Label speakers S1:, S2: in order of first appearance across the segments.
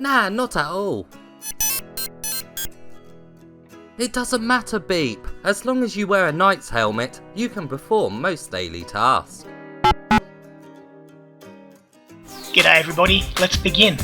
S1: Nah, not at all. It doesn't matter, Beep. As long as you wear a knight's helmet, you can perform most daily tasks.
S2: G'day everybody, let's begin.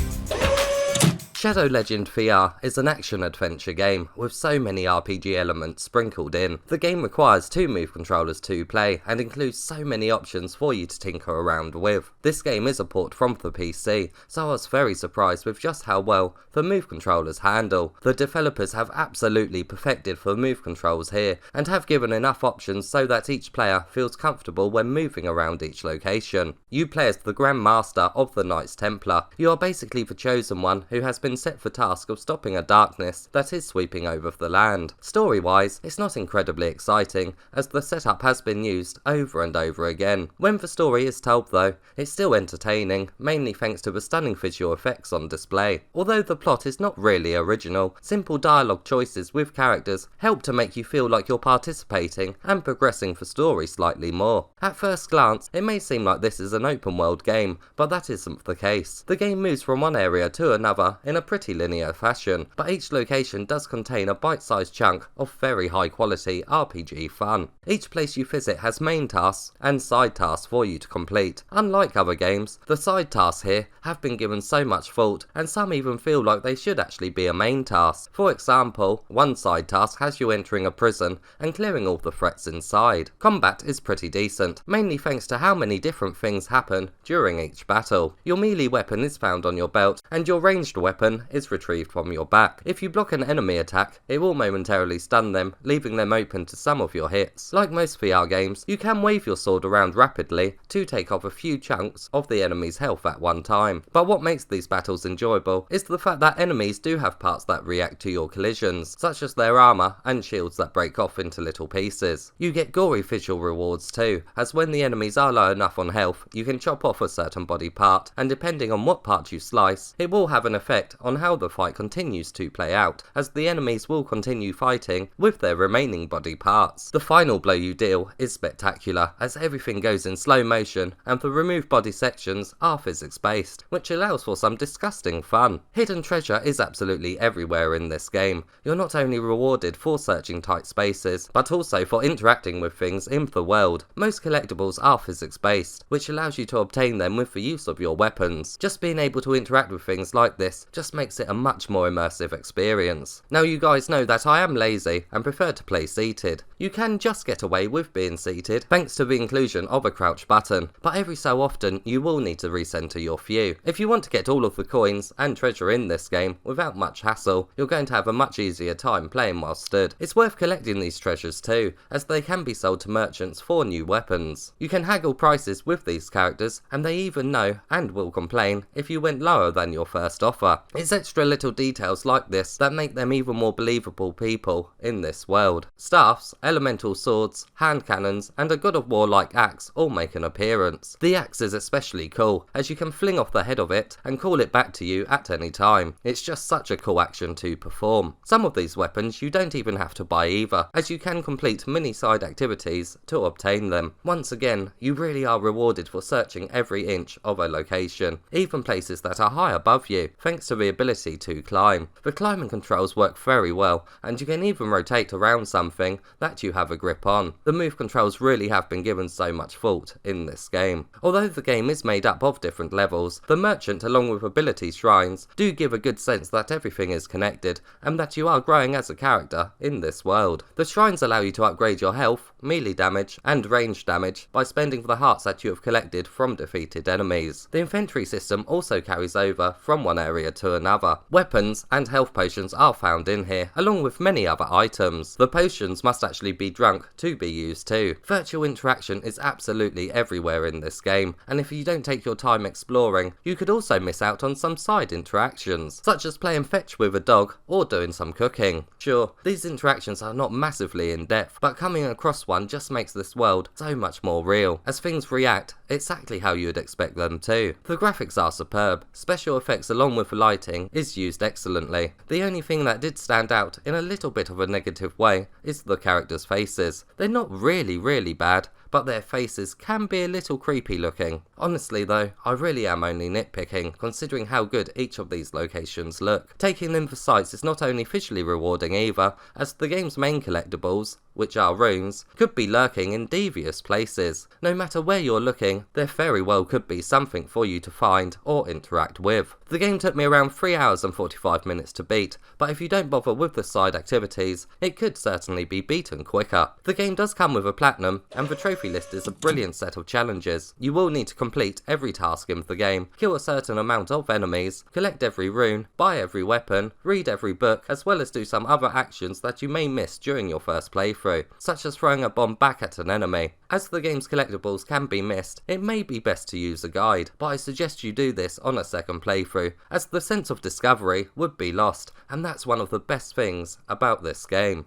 S1: Shadow Legend VR is an action-adventure game with so many RPG elements sprinkled in. The game requires 2 move controllers to play and includes so many options for you to tinker around with. This game is a port from the PC, so I was very surprised with just how well the move controllers handle. The developers have absolutely perfected the move controls here and have given enough options so that each player feels comfortable when moving around each location. You play as the Grand Master of the Knights Templar. You are basically the chosen one who has been set the task of stopping a darkness that is sweeping over the land. Story-wise, it's not incredibly exciting, as the setup has been used over and over again. When the story is told though, it's still entertaining, mainly thanks to the stunning visual effects on display. Although the plot is not really original, simple dialogue choices with characters help to make you feel like you're participating and progressing the story slightly more. At first glance, it may seem like this is an open world game, but that isn't the case. The game moves from one area to another in a pretty linear fashion, but each location does contain a bite-sized chunk of very high quality RPG fun. Each place you visit has main tasks and side tasks for you to complete. Unlike other games, the side tasks here have been given so much thought, and some even feel like they should actually be a main task. For example, one side task has you entering a prison and clearing all the threats inside. Combat is pretty decent, mainly thanks to how many different things happen during each battle. Your melee weapon is found on your belt, and your ranged weapon is retrieved from your back. If you block an enemy attack, it will momentarily stun them, leaving them open to some of your hits. Like most VR games, you can wave your sword around rapidly to take off a few chunks of the enemy's health at one time. But what makes these battles enjoyable is the fact that enemies do have parts that react to your collisions, such as their armour and shields that break off into little pieces. You get gory visual rewards too, as when the enemies are low enough on health, you can chop off a certain body part, and depending on what part you slice, it will have an effect on how the fight continues to play out, as the enemies will continue fighting with their remaining body parts. The final blow you deal is spectacular, as everything goes in slow motion and the removed body sections are physics based, which allows for some disgusting fun. Hidden treasure is absolutely everywhere in this game. You're not only rewarded for searching tight spaces, but also for interacting with things in the world. Most collectibles are physics based, which allows you to obtain them with the use of your weapons. Just being able to interact with things like this just makes it a much more immersive experience. Now you guys know that I am lazy and prefer to play seated. You can just get away with being seated thanks to the inclusion of a crouch button, but every so often you will need to recenter your view. If you want to get all of the coins and treasure in this game without much hassle, you're going to have a much easier time playing while stood. It's worth collecting these treasures too, as they can be sold to merchants for new weapons. You can haggle prices with these characters, and they even know and will complain if you went lower than your first offer. It's extra little details like this that make them even more believable people in this world. Staffs, elemental swords, hand cannons, and a God of War-like axe all make an appearance. The axe is especially cool, as you can fling off the head of it and call it back to you at any time. It's just such a cool action to perform. Some of these weapons you don't even have to buy either, as you can complete mini side activities to obtain them. Once again, you really are rewarded for searching every inch of a location, even places that are high above you, thanks to the ability to climb. The climbing controls work very well, and you can even rotate around something that you have a grip on. The move controls really have been given so much thought in this game. Although the game is made up of different levels, the merchant along with ability shrines do give a good sense that everything is connected and that you are growing as a character in this world. The shrines allow you to upgrade your health, melee damage and range damage by spending the hearts that you have collected from defeated enemies. The inventory system also carries over from one area to another. Weapons and health potions are found in here, along with many other items. The potions must actually be drunk to be used too. Virtual interaction is absolutely everywhere in this game, and if you don't take your time exploring, you could also miss out on some side interactions, such as playing fetch with a dog or doing some cooking. Sure, these interactions are not massively in depth, but coming across one just makes this world so much more real, as things react exactly how you'd expect them to. The graphics are superb, special effects along with the lighting is used excellently. The only thing that did stand out in a little bit of a negative way is the characters' faces. They're not really bad, but their faces can be a little creepy looking. Honestly though, I really am only nitpicking, considering how good each of these locations look. Taking them for sights is not only visually rewarding either, as the game's main collectibles, which are runes, could be lurking in devious places. No matter where you're looking, there very well could be something for you to find or interact with. The game took me around 3 hours and 45 minutes to beat, but if you don't bother with the side activities, it could certainly be beaten quicker. The game does come with a platinum, and the trophy list is a brilliant set of challenges. You will need to complete every task in the game, kill a certain amount of enemies, collect every rune, buy every weapon, read every book, as well as do some other actions that you may miss during your first playthrough, such as throwing a bomb back at an enemy. As the game's collectibles can be missed, it may be best to use a guide, but I suggest you do this on a second playthrough, as the sense of discovery would be lost, and that's one of the best things about this game.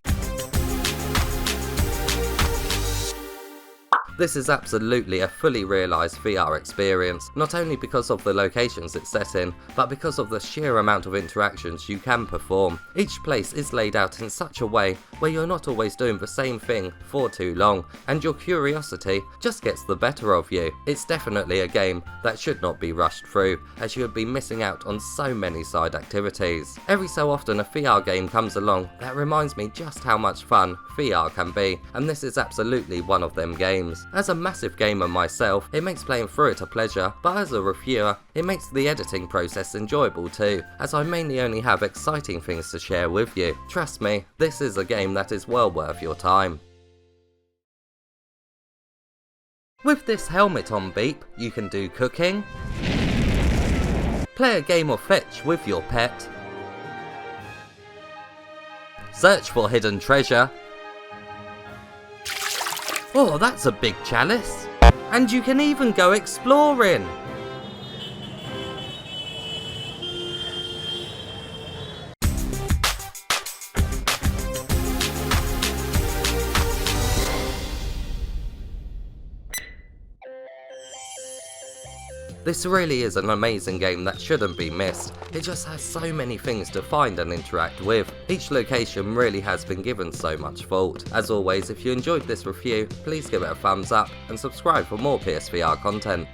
S1: This is absolutely a fully realised VR experience, not only because of the locations it's set in, but because of the sheer amount of interactions you can perform. Each place is laid out in such a way where you're not always doing the same thing for too long, and your curiosity just gets the better of you. It's definitely a game that should not be rushed through, as you would be missing out on so many side activities. Every so often a VR game comes along that reminds me just how much fun VR can be, and this is absolutely one of them games. As a massive gamer myself, it makes playing through it a pleasure, but as a reviewer, it makes the editing process enjoyable too, as I mainly only have exciting things to share with you. Trust me, this is a game that is well worth your time. With this helmet on Beep, you can do cooking, play a game of fetch with your pet, search for hidden treasure. Oh, that's a big chalice! And you can even go exploring! This really is an amazing game that shouldn't be missed. It just has so many things to find and interact with. Each location really has been given so much thought. As always, if you enjoyed this review, please give it a thumbs up and subscribe for more PSVR content.